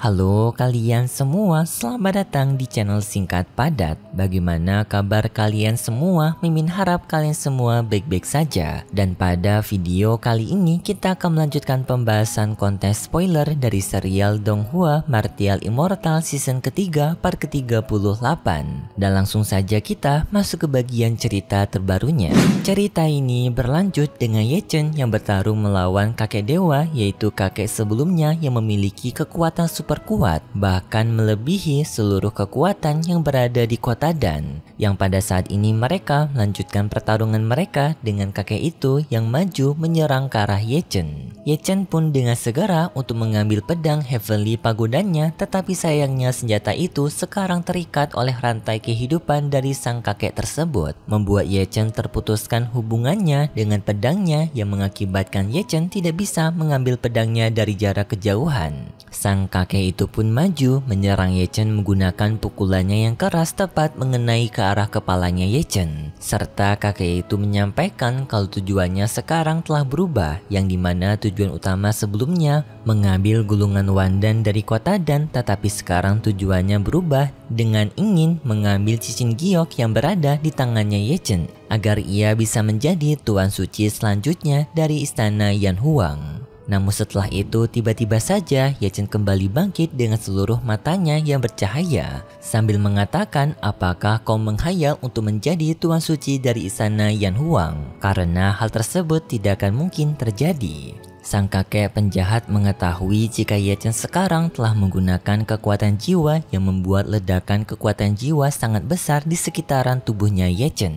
Halo kalian semua, selamat datang di channel Singkat Padat. Bagaimana kabar kalian semua? Mimin harap kalian semua baik-baik saja. Dan pada video kali ini kita akan melanjutkan pembahasan konten spoiler dari serial Donghua Martial Immortal season ketiga part ke-38. Dan langsung saja kita masuk ke bagian cerita terbarunya. Cerita ini berlanjut dengan Ye Chen yang bertarung melawan kakek dewa, yaitu kakek sebelumnya yang memiliki kekuatan super kuat, bahkan melebihi seluruh kekuatan yang berada di kota Dan. Yang pada saat ini mereka melanjutkan pertarungan mereka dengan kakek itu yang maju menyerang ke arah Ye Chen. Ye Chen pun dengan segera untuk mengambil pedang Heavenly Pagodanya, tetapi sayangnya senjata itu sekarang terikat oleh rantai kehidupan dari sang kakek tersebut, membuat Ye Chen terputuskan hubungannya dengan pedangnya yang mengakibatkan Ye Chen tidak bisa mengambil pedangnya dari jarak kejauhan. Sang kakek itu pun maju menyerang Ye Chen menggunakan pukulannya yang keras tepat mengenai ke arah kepalanya Ye Chen. Serta kakek itu menyampaikan kalau tujuannya sekarang telah berubah, yang dimana tujuan utama sebelumnya mengambil gulungan Wandan dari kota Dan, tetapi sekarang tujuannya berubah dengan ingin mengambil cincin giok yang berada di tangannya Ye Chen agar ia bisa menjadi tuan suci selanjutnya dari istana Yan Huang. Namun setelah itu tiba-tiba saja Ye Chen kembali bangkit dengan seluruh matanya yang bercahaya sambil mengatakan, apakah kau menghayal untuk menjadi tuan suci dari istana Yan Huang? Karena hal tersebut tidak akan mungkin terjadi. Sang kakek penjahat mengetahui jika Ye Chen sekarang telah menggunakan kekuatan jiwa yang membuat ledakan kekuatan jiwa sangat besar di sekitaran tubuhnya Ye Chen.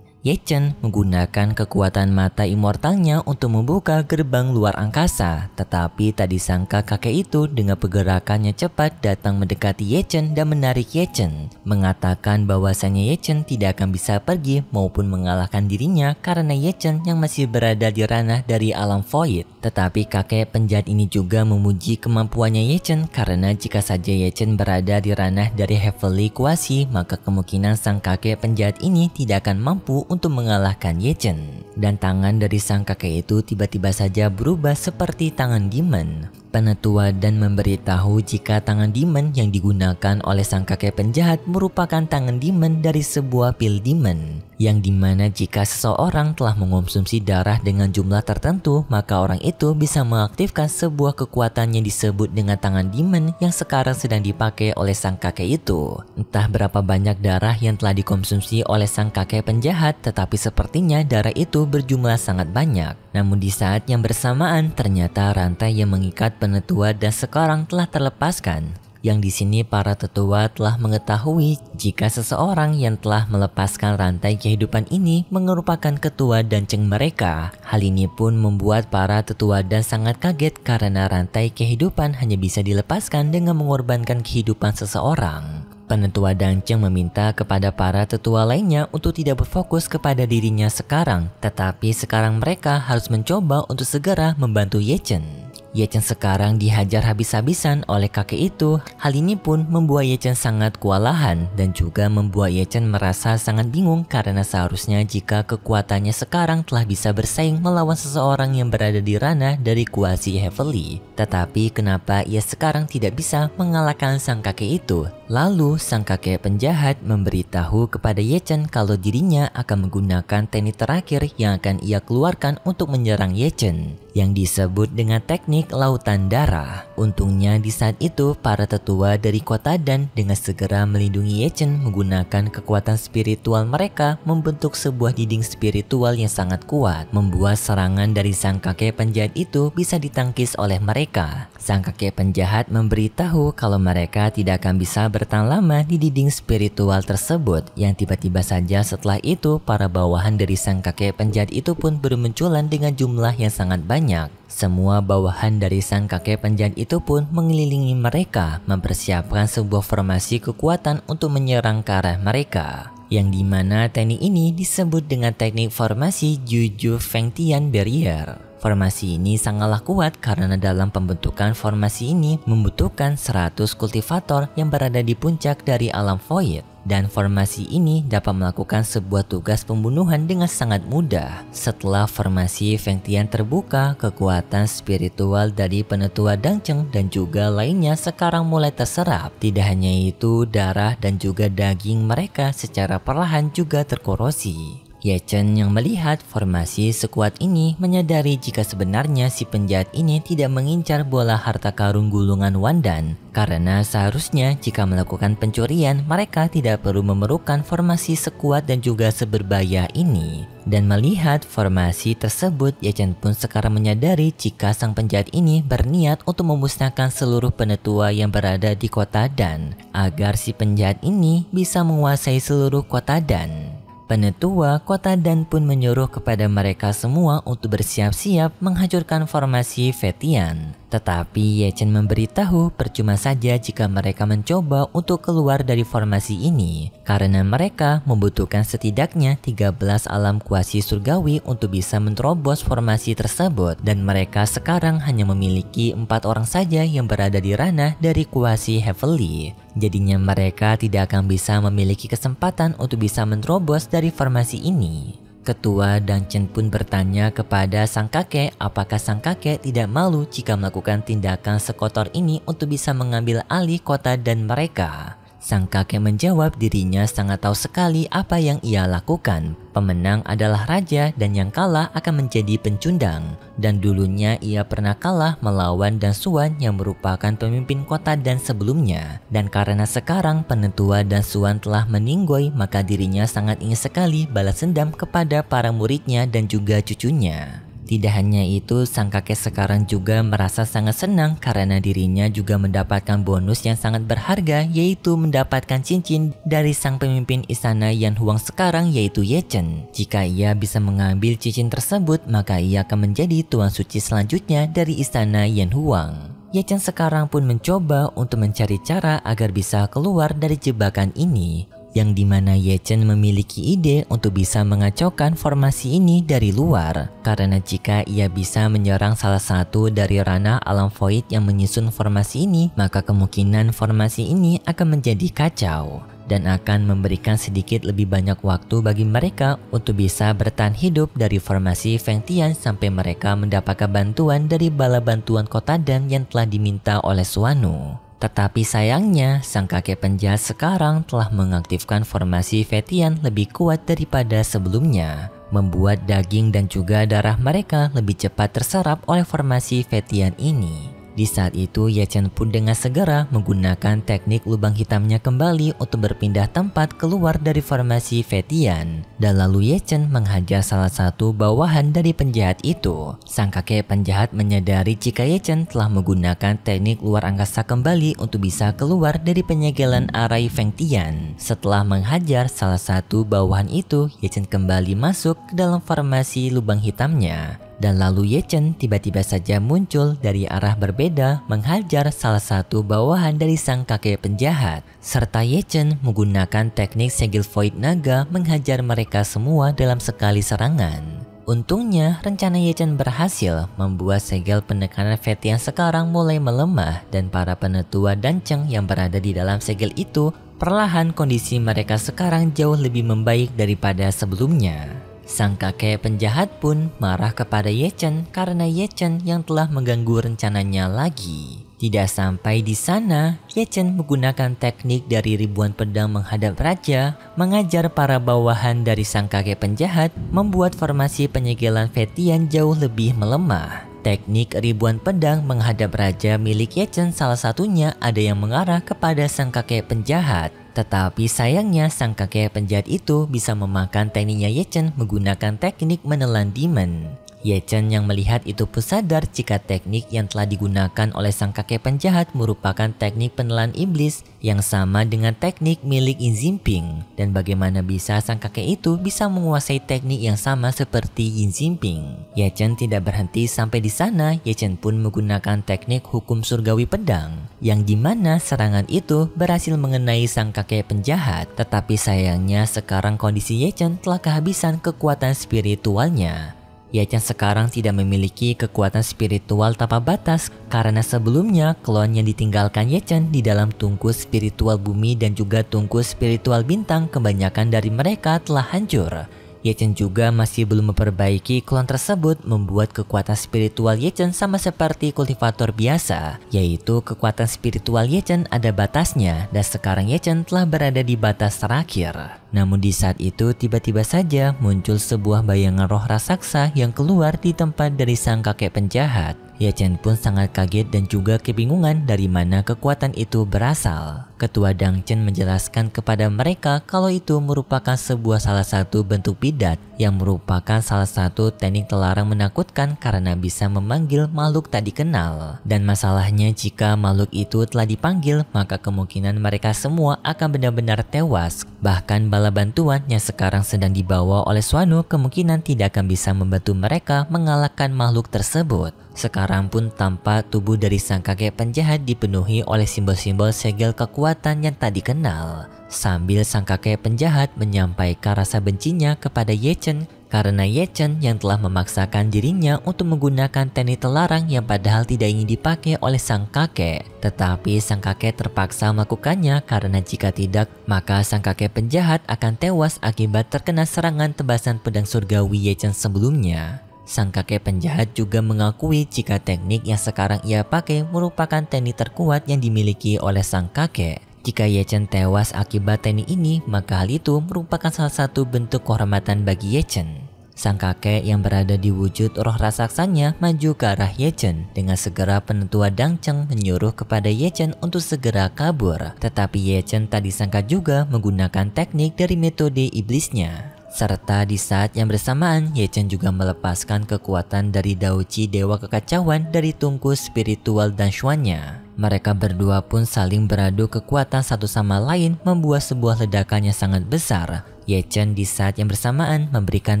Ye Chen menggunakan kekuatan mata immortalnya untuk membuka gerbang luar angkasa, tetapi tak disangka kakek itu dengan pergerakannya cepat datang mendekati Ye Chen dan menarik Ye Chen, mengatakan bahwasannya Ye Chen tidak akan bisa pergi maupun mengalahkan dirinya karena Ye Chen yang masih berada di ranah dari alam void. Tetapi kakek penjahat ini juga memuji kemampuannya Ye Chen karena jika saja Ye Chen berada di ranah dari Heavenly Kuasi, maka kemungkinan sang kakek penjahat ini tidak akan mampu untuk mengalahkan Ye Chen. Dan tangan dari sang kakek itu tiba-tiba saja berubah seperti tangan demon. Penetua dan memberitahu jika tangan demon yang digunakan oleh sang kakek penjahat merupakan tangan demon dari sebuah pil demon, yang dimana jika seseorang telah mengonsumsi darah dengan jumlah tertentu, maka orang itu bisa mengaktifkan sebuah kekuatan yang disebut dengan tangan demon yang sekarang sedang dipakai oleh sang kakek itu. Entah berapa banyak darah yang telah dikonsumsi oleh sang kakek penjahat, tetapi sepertinya darah itu berjumlah sangat banyak. Namun di saat yang bersamaan ternyata rantai yang mengikat penetua dan sekarang telah terlepaskan. Yang di sini para tetua telah mengetahui jika seseorang yang telah melepaskan rantai kehidupan ini merupakan ketua danceng mereka. Hal ini pun membuat para tetua dan sangat kaget karena rantai kehidupan hanya bisa dilepaskan dengan mengorbankan kehidupan seseorang. Penetua danceng meminta kepada para tetua lainnya untuk tidak berfokus kepada dirinya sekarang, tetapi sekarang mereka harus mencoba untuk segera membantu Ye Chen. Ye Chen sekarang dihajar habis-habisan oleh kakek itu. Hal ini pun membuat Ye Chen sangat kewalahan dan juga membuat Ye Chen merasa sangat bingung karena seharusnya jika kekuatannya sekarang telah bisa bersaing melawan seseorang yang berada di ranah dari kuasi Heavenly. Tetapi kenapa ia sekarang tidak bisa mengalahkan sang kakek itu? Lalu sang kakek penjahat memberitahu kepada Ye Chen kalau dirinya akan menggunakan teknik terakhir yang akan ia keluarkan untuk menyerang Ye Chen, yang disebut dengan teknik lautan darah. Untungnya di saat itu para tetua dari kota Dan dengan segera melindungi Ye Chen menggunakan kekuatan spiritual mereka membentuk sebuah dinding spiritual yang sangat kuat, membuat serangan dari sang kakek penjahat itu bisa ditangkis oleh mereka. Sang kakek penjahat memberitahu kalau mereka tidak akan bisa bertahan lama di dinding spiritual tersebut, yang tiba-tiba saja setelah itu para bawahan dari sang kakek penjahat itu pun bermunculan dengan jumlah yang sangat banyak. Semua bawahan dari sang kakek penjahat itu pun mengelilingi mereka, mempersiapkan sebuah formasi kekuatan untuk menyerang ke arah mereka, yang dimana teknik ini disebut dengan teknik formasi Juju Fengtian Barrier. Formasi ini sangatlah kuat karena dalam pembentukan formasi ini membutuhkan 100 kultivator yang berada di puncak dari alam void. Dan formasi ini dapat melakukan sebuah tugas pembunuhan dengan sangat mudah. Setelah formasi Feng Tian terbuka, kekuatan spiritual dari penetua Dangcheng dan juga lainnya sekarang mulai terserap. Tidak hanya itu, darah dan juga daging mereka secara perlahan juga terkorosi. Ye Chen yang melihat formasi sekuat ini menyadari jika sebenarnya si penjahat ini tidak mengincar bola harta karun gulungan Wandan, karena seharusnya jika melakukan pencurian mereka tidak perlu memerlukan formasi sekuat dan juga seberbahaya ini. Dan melihat formasi tersebut, Ye Chen pun sekarang menyadari jika sang penjahat ini berniat untuk memusnahkan seluruh penetua yang berada di kota Dan, agar si penjahat ini bisa menguasai seluruh kota Dan. Penetua kota Dan pun menyuruh kepada mereka semua untuk bersiap-siap menghancurkan formasi Fetian. Tetapi Ye Chen memberitahu percuma saja jika mereka mencoba untuk keluar dari formasi ini, karena mereka membutuhkan setidaknya 13 alam kuasi surgawi untuk bisa menerobos formasi tersebut, dan mereka sekarang hanya memiliki 4 orang saja yang berada di ranah dari kuasi Heavenly. Jadinya mereka tidak akan bisa memiliki kesempatan untuk bisa menerobos dari formasi ini. Ketua Dangcheng pun bertanya kepada sang kakek apakah sang kakek tidak malu jika melakukan tindakan sekotor ini untuk bisa mengambil alih kota Dan mereka. Sang kakek menjawab dirinya sangat tahu sekali apa yang ia lakukan. Pemenang adalah raja dan yang kalah akan menjadi pencundang. Dan dulunya ia pernah kalah melawan Dan Xuan yang merupakan pemimpin kota Dan sebelumnya. Dan karena sekarang penetua Dan Xuan telah meninggoy, maka dirinya sangat ingin sekali balas dendam kepada para muridnya dan juga cucunya. Tidak hanya itu, sang kakek sekarang juga merasa sangat senang karena dirinya juga mendapatkan bonus yang sangat berharga, yaitu mendapatkan cincin dari sang pemimpin istana Yan Huang sekarang, yaitu Ye Chen. Jika ia bisa mengambil cincin tersebut, maka ia akan menjadi tuan suci selanjutnya dari istana Yan Huang. Ye Chen sekarang pun mencoba untuk mencari cara agar bisa keluar dari jebakan ini, yang dimana Ye Chen memiliki ide untuk bisa mengacaukan formasi ini dari luar. Karena jika ia bisa menyerang salah satu dari ranah alam void yang menyusun formasi ini, maka kemungkinan formasi ini akan menjadi kacau dan akan memberikan sedikit lebih banyak waktu bagi mereka untuk bisa bertahan hidup dari formasi Feng Tian sampai mereka mendapatkan bantuan dari bala bantuan kota Dan yang telah diminta oleh Suanu. Tetapi sayangnya, sang kakek penjahat sekarang telah mengaktifkan formasi Fetian lebih kuat daripada sebelumnya, membuat daging dan juga darah mereka lebih cepat terserap oleh formasi Fetian ini. Di saat itu, Ye Chen pun dengan segera menggunakan teknik lubang hitamnya kembali untuk berpindah tempat keluar dari formasi Fetian. Dan lalu Ye Chen menghajar salah satu bawahan dari penjahat itu. Sang kakek penjahat menyadari jika Ye Chen telah menggunakan teknik luar angkasa kembali untuk bisa keluar dari penyegelan arai Feng Tian. Setelah menghajar salah satu bawahan itu, Ye Chen kembali masuk ke dalam formasi lubang hitamnya. Dan lalu Ye Chen tiba-tiba saja muncul dari arah berbeda menghajar salah satu bawahan dari sang kakek penjahat. Serta Ye Chen menggunakan teknik segel void naga menghajar mereka semua dalam sekali serangan. Untungnya rencana Ye Chen berhasil membuat segel penekanan Fetian sekarang mulai melemah, dan para penetua Dangcheng yang berada di dalam segel itu perlahan kondisi mereka sekarang jauh lebih membaik daripada sebelumnya. Sang kakek penjahat pun marah kepada Ye Chen karena Ye Chen yang telah mengganggu rencananya lagi. Tidak sampai di sana, Ye Chen menggunakan teknik dari ribuan pedang menghadap raja, mengajar para bawahan dari sang kakek penjahat, membuat formasi penyegelan Fetian jauh lebih melemah. Teknik ribuan pedang menghadap raja milik Ye Chen salah satunya ada yang mengarah kepada sang kakek penjahat. Tetapi sayangnya sang kakek penjahat itu bisa memakan tekniknya Ye Chen menggunakan teknik menelan demon. Ye Chen yang melihat itu pun sadar jika teknik yang telah digunakan oleh sang kakek penjahat merupakan teknik penelan iblis yang sama dengan teknik milik Yin Zinping. Dan bagaimana bisa sang kakek itu bisa menguasai teknik yang sama seperti Yin Zinping? Ye Chen tidak berhenti sampai di sana. Ye Chen pun menggunakan teknik hukum surgawi pedang, yang dimana serangan itu berhasil mengenai sang kakek penjahat. Tetapi sayangnya sekarang kondisi Ye Chen telah kehabisan kekuatan spiritualnya. Ye Chen sekarang tidak memiliki kekuatan spiritual tanpa batas karena sebelumnya klon yang ditinggalkan Ye Chen di dalam tungku spiritual bumi dan juga tungku spiritual bintang kebanyakan dari mereka telah hancur. Ye Chen juga masih belum memperbaiki klon tersebut membuat kekuatan spiritual Ye Chen sama seperti kultivator biasa, yaitu kekuatan spiritual Ye Chen ada batasnya dan sekarang Ye Chen telah berada di batas terakhir. Namun di saat itu tiba-tiba saja muncul sebuah bayangan roh raksasa yang keluar di tempat dari sang kakek penjahat. Ye Chen pun sangat kaget dan juga kebingungan dari mana kekuatan itu berasal. Ketua Dang Chen menjelaskan kepada mereka kalau itu merupakan salah satu bentuk bidat yang merupakan salah satu teknik terlarang menakutkan karena bisa memanggil makhluk tak dikenal. Dan masalahnya jika makhluk itu telah dipanggil maka kemungkinan mereka semua akan benar-benar tewas. Bahkan bala bantuan yang sekarang sedang dibawa oleh Xuanwu kemungkinan tidak akan bisa membantu mereka mengalahkan makhluk tersebut. Sekarang pun tampak tubuh dari sang kakek penjahat dipenuhi oleh simbol-simbol segel kekuatan yang tak dikenal. Sambil sang kakek penjahat menyampaikan rasa bencinya kepada Ye Chen karena Ye Chen yang telah memaksakan dirinya untuk menggunakan teknik terlarang yang padahal tidak ingin dipakai oleh sang kakek. Tetapi sang kakek terpaksa melakukannya karena jika tidak maka sang kakek penjahat akan tewas akibat terkena serangan tebasan pedang surgawi Ye Chen sebelumnya. Sang kakek penjahat juga mengakui jika teknik yang sekarang ia pakai merupakan teknik terkuat yang dimiliki oleh sang kakek. Jika Ye Chen tewas akibat teknik ini, maka hal itu merupakan salah satu bentuk kehormatan bagi Ye Chen. Sang kakek yang berada di wujud roh raksasanya maju ke arah Ye Chen. Dengan segera penentua Dang Chen menyuruh kepada Ye Chen untuk segera kabur. Tetapi Ye Chen tak disangka juga menggunakan teknik dari metode iblisnya. Serta di saat yang bersamaan, Ye Chen juga melepaskan kekuatan dari Dao Qi Dewa Kekacauan dari tungku spiritual dan Xuannya. Mereka berdua pun saling beradu kekuatan satu sama lain membuat sebuah ledakan yang sangat besar. Ye Chen di saat yang bersamaan memberikan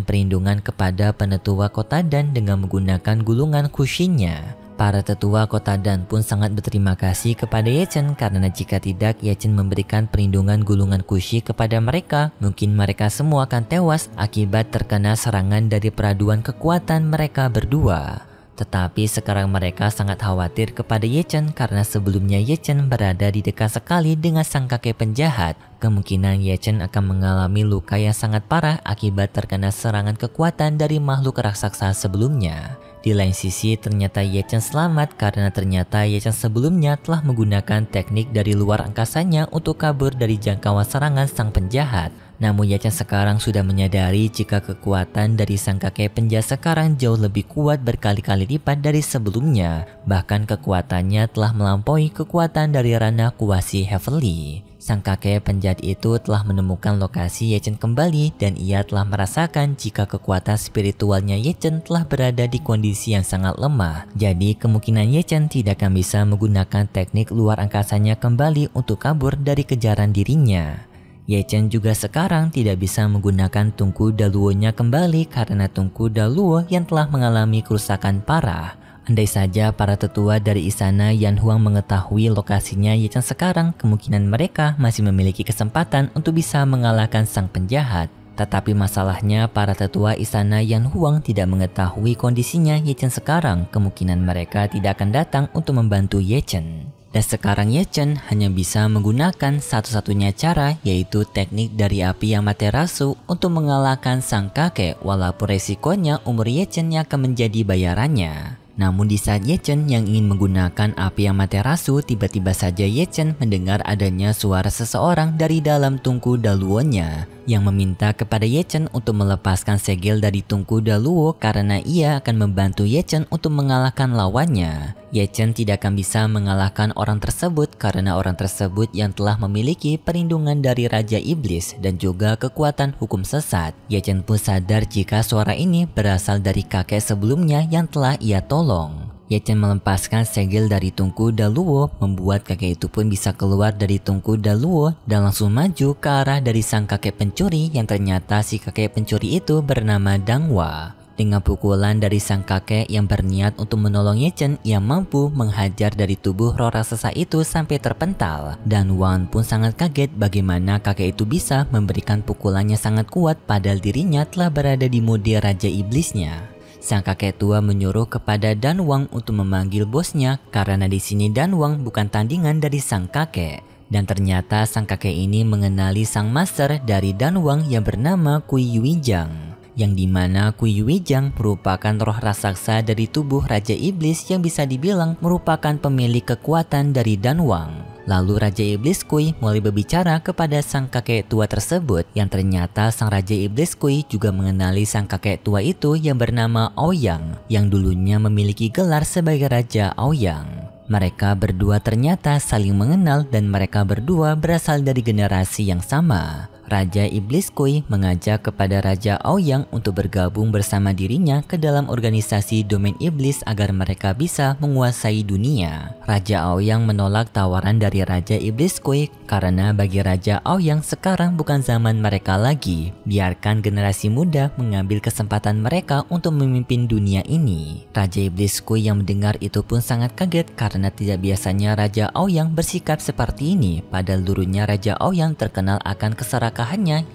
perlindungan kepada penetua kota Dan dengan menggunakan gulungan Kushinya. Para tetua kota Dan pun sangat berterima kasih kepada Ye Chen karena jika tidak Ye Chen memberikan perlindungan gulungan Kushi kepada mereka, mungkin mereka semua akan tewas akibat terkena serangan dari peraduan kekuatan mereka berdua. Tetapi sekarang mereka sangat khawatir kepada Ye Chen karena sebelumnya Ye Chen berada di dekat sekali dengan sang kakek penjahat. Kemungkinan Ye Chen akan mengalami luka yang sangat parah akibat terkena serangan kekuatan dari makhluk raksasa sebelumnya. Di lain sisi ternyata Ye Chen selamat karena ternyata Ye Chen sebelumnya telah menggunakan teknik dari luar angkasanya untuk kabur dari jangkauan serangan sang penjahat. Namun Ye Chen sekarang sudah menyadari jika kekuatan dari sang kakek penjahat sekarang jauh lebih kuat berkali-kali lipat dari sebelumnya. Bahkan kekuatannya telah melampaui kekuatan dari ranah kuasi Heavenly. Sang kakek penjahat itu telah menemukan lokasi Ye Chen kembali dan ia telah merasakan jika kekuatan spiritualnya Ye Chen telah berada di kondisi yang sangat lemah. Jadi kemungkinan Ye Chen tidak akan bisa menggunakan teknik luar angkasanya kembali untuk kabur dari kejaran dirinya. Ye Chen juga sekarang tidak bisa menggunakan tungku Daluo-nya kembali karena tungku Daluo yang telah mengalami kerusakan parah. Andai saja para tetua dari istana Yan Huang mengetahui lokasinya Ye Chen sekarang, kemungkinan mereka masih memiliki kesempatan untuk bisa mengalahkan sang penjahat. Tetapi masalahnya para tetua istana Yan Huang tidak mengetahui kondisinya Ye Chen sekarang, kemungkinan mereka tidak akan datang untuk membantu Ye Chen. Dan sekarang Ye Chen hanya bisa menggunakan satu-satunya cara, yaitu teknik dari api Amaterasu untuk mengalahkan sang kakek, walaupun resikonya umur Ye Chen yang akan menjadi bayarannya. Namun di saat Ye Chen yang ingin menggunakan api Amaterasu, tiba-tiba saja Ye Chen mendengar adanya suara seseorang dari dalam tungku Daluo-nya yang meminta kepada Ye Chen untuk melepaskan segel dari tungku Daluo karena ia akan membantu Ye Chen untuk mengalahkan lawannya. Ye Chen tidak akan bisa mengalahkan orang tersebut karena orang tersebut yang telah memiliki perlindungan dari Raja Iblis dan juga kekuatan hukum sesat. Ye Chen pun sadar jika suara ini berasal dari kakek sebelumnya yang telah ia tolong. Ye Chen melepaskan segel dari tungku Daluo, membuat kakek itu pun bisa keluar dari tungku Daluo dan langsung maju ke arah dari sang kakek pencuri yang ternyata si kakek pencuri itu bernama Dang Wa. Dengan pukulan dari sang kakek yang berniat untuk menolong Ye Chen, ia mampu menghajar dari tubuh roh raksasa itu sampai terpental. Dan Wan pun sangat kaget bagaimana kakek itu bisa memberikan pukulannya sangat kuat padahal dirinya telah berada di mode Raja Iblisnya. Sang kakek tua menyuruh kepada Dan Wang untuk memanggil bosnya karena di sini Dan Wang bukan tandingan dari sang kakek. Dan ternyata sang kakek ini mengenali sang master dari Dan Wang yang bernama Kui Yuijang. Yang dimana Kui Yuijang merupakan roh raksasa dari tubuh Raja Iblis yang bisa dibilang merupakan pemilik kekuatan dari Dan Wang. Lalu Raja Iblis Kui mulai berbicara kepada sang kakek tua tersebut yang ternyata sang Raja Iblis Kui juga mengenali sang kakek tua itu yang bernama Aoyang yang dulunya memiliki gelar sebagai Raja Aoyang. Mereka berdua ternyata saling mengenal dan mereka berdua berasal dari generasi yang sama. Raja Iblis Kui mengajak kepada Raja Aoyang untuk bergabung bersama dirinya ke dalam organisasi domain iblis agar mereka bisa menguasai dunia. Raja Aoyang menolak tawaran dari Raja Iblis Kui karena bagi Raja Aoyang sekarang bukan zaman mereka lagi. Biarkan generasi muda mengambil kesempatan mereka untuk memimpin dunia ini. Raja Iblis Kui yang mendengar itu pun sangat kaget karena tidak biasanya Raja Aoyang bersikap seperti ini. Padahal dulunya Raja Aoyang terkenal akan keserakahan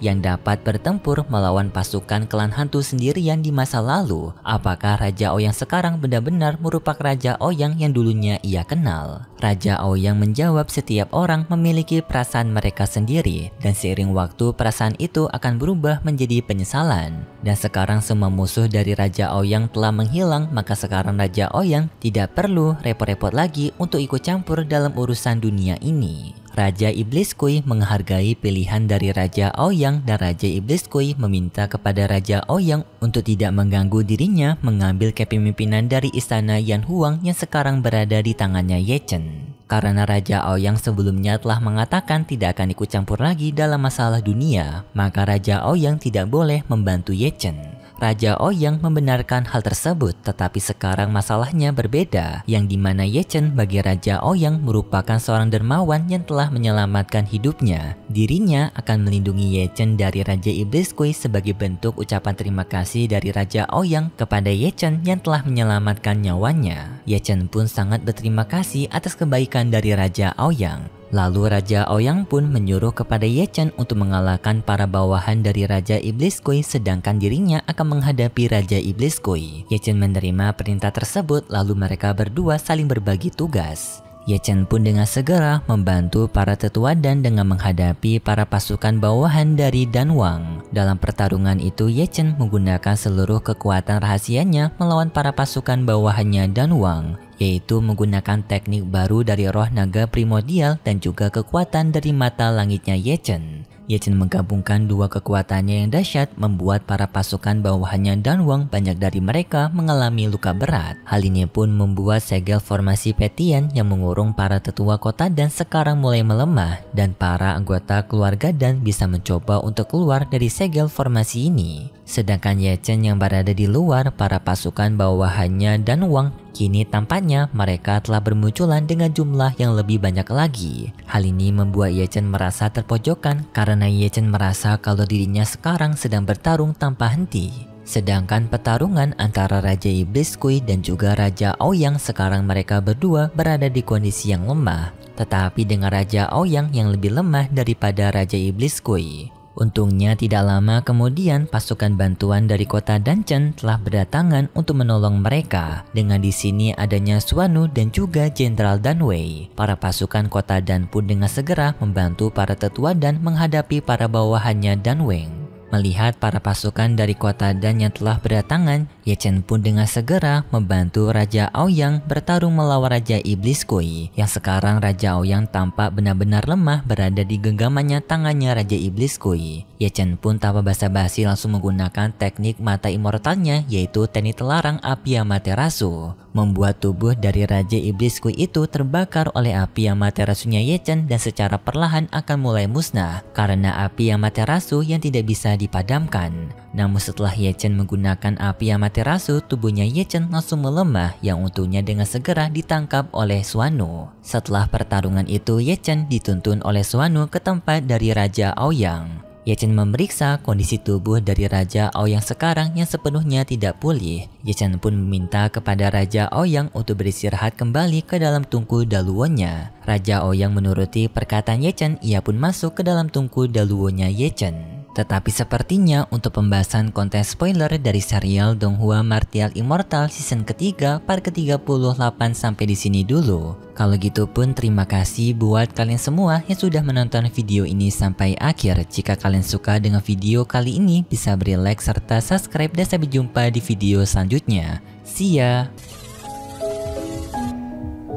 yang dapat bertempur melawan pasukan klan hantu sendirian di masa lalu. Apakah Raja Aoyang sekarang benar-benar merupakan Raja Aoyang yang dulunya ia kenal? Raja Aoyang menjawab setiap orang memiliki perasaan mereka sendiri dan seiring waktu perasaan itu akan berubah menjadi penyesalan. Dan sekarang semua musuh dari Raja Aoyang telah menghilang, maka sekarang Raja Aoyang tidak perlu repot-repot lagi untuk ikut campur dalam urusan dunia ini. Raja Iblis Kui menghargai pilihan dari Raja Aoyang dan Raja Iblis Kui meminta kepada Raja Aoyang untuk tidak mengganggu dirinya mengambil kepemimpinan dari istana Yan Huang yang sekarang berada di tangannya Ye Chen. Karena Raja Aoyang sebelumnya telah mengatakan tidak akan ikut campur lagi dalam masalah dunia, maka Raja Aoyang tidak boleh membantu Ye Chen. Raja Aoyang membenarkan hal tersebut, tetapi sekarang masalahnya berbeda, yang dimana Ye Chen bagi Raja Aoyang merupakan seorang dermawan yang telah menyelamatkan hidupnya. Dirinya akan melindungi Ye Chen dari Raja Iblis Kui sebagai bentuk ucapan terima kasih dari Raja Aoyang kepada Ye Chen yang telah menyelamatkan nyawanya. Ye Chen pun sangat berterima kasih atas kebaikan dari Raja Aoyang. Lalu Raja Aoyang pun menyuruh kepada Ye Chen untuk mengalahkan para bawahan dari Raja Iblis Kui sedangkan dirinya akan menghadapi Raja Iblis Kui. Ye Chen menerima perintah tersebut lalu mereka berdua saling berbagi tugas. Ye Chen pun dengan segera membantu para tetua dan dengan menghadapi para pasukan bawahan dari Dan Wang. Dalam pertarungan itu Ye Chen menggunakan seluruh kekuatan rahasianya melawan para pasukan bawahannya Dan Wang, yaitu menggunakan teknik baru dari roh naga primordial dan juga kekuatan dari mata langitnya Ye Chen. Ye Chen menggabungkan dua kekuatannya yang dahsyat membuat para pasukan bawahannya Dan Wang banyak dari mereka mengalami luka berat. Hal ini pun membuat segel formasi Petian yang mengurung para tetua kota dan sekarang mulai melemah dan para anggota keluarga Dan bisa mencoba untuk keluar dari segel formasi ini. Sedangkan Ye Chen yang berada di luar para pasukan bawahannya Dan Wang, kini tampaknya mereka telah bermunculan dengan jumlah yang lebih banyak lagi. Hal ini membuat Ye Chen merasa terpojokan karena Ye Chen merasa kalau dirinya sekarang sedang bertarung tanpa henti. Sedangkan pertarungan antara Raja Iblis Kui dan juga Raja Aoyang sekarang mereka berdua berada di kondisi yang lemah. Tetapi dengan Raja Aoyang yang lebih lemah daripada Raja Iblis Kui. Untungnya tidak lama kemudian pasukan bantuan dari kota Danchen telah berdatangan untuk menolong mereka. Dengan di sini adanya Xuanu dan juga Jenderal Dan Wei. Para pasukan kota Dan pun dengan segera membantu para tetua Dan menghadapi para bawahannya Dan Wei. Melihat para pasukan dari kota Dan yang telah berdatangan, Ye Chen pun dengan segera membantu Raja Aoyang bertarung melawan Raja Iblis Kui. Yang sekarang Raja Aoyang tampak benar-benar lemah berada di genggamannya tangannya Raja Iblis Kui. Ye Chen pun tanpa basa-basi langsung menggunakan teknik mata immortalnya yaitu teknik telarang api Amaterasu. Membuat tubuh dari Raja Iblis Kui itu terbakar oleh api Amaterasunya Ye Chen dan secara perlahan akan mulai musnah karena api Amaterasu yang tidak bisa dipadamkan. Namun setelah Ye Chen menggunakan api Amaterasu, tubuhnya Ye Chen langsung melemah yang untungnya dengan segera ditangkap oleh Xuanu. Setelah pertarungan itu, Ye Chen dituntun oleh Xuanu ke tempat dari Raja Aoyang. Ye Chen memeriksa kondisi tubuh dari Raja Aoyang sekarang yang sepenuhnya tidak pulih. Ye Chen pun meminta kepada Raja Aoyang untuk beristirahat kembali ke dalam tungku daluonya. Raja Aoyang menuruti perkataan Ye Chen, ia pun masuk ke dalam tungku daluonya Ye Chen. Tetapi sepertinya untuk pembahasan konten spoiler dari serial Donghua Martial Immortal season ketiga part ke-38 sampai di sini dulu. Kalau gitu pun terima kasih buat kalian semua yang sudah menonton video ini sampai akhir. Jika kalian suka dengan video kali ini bisa beri like serta subscribe dan sampai jumpa di video selanjutnya. See ya.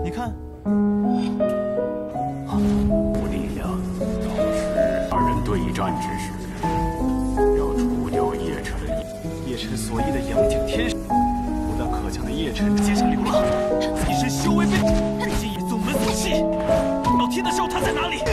你看，无力量，当时二人对战之时，要除掉叶辰。叶辰所依的阳顶天使，不但可将那叶辰街上流浪，一身修为被尽以宗门所弃。到天的时候，他在哪里？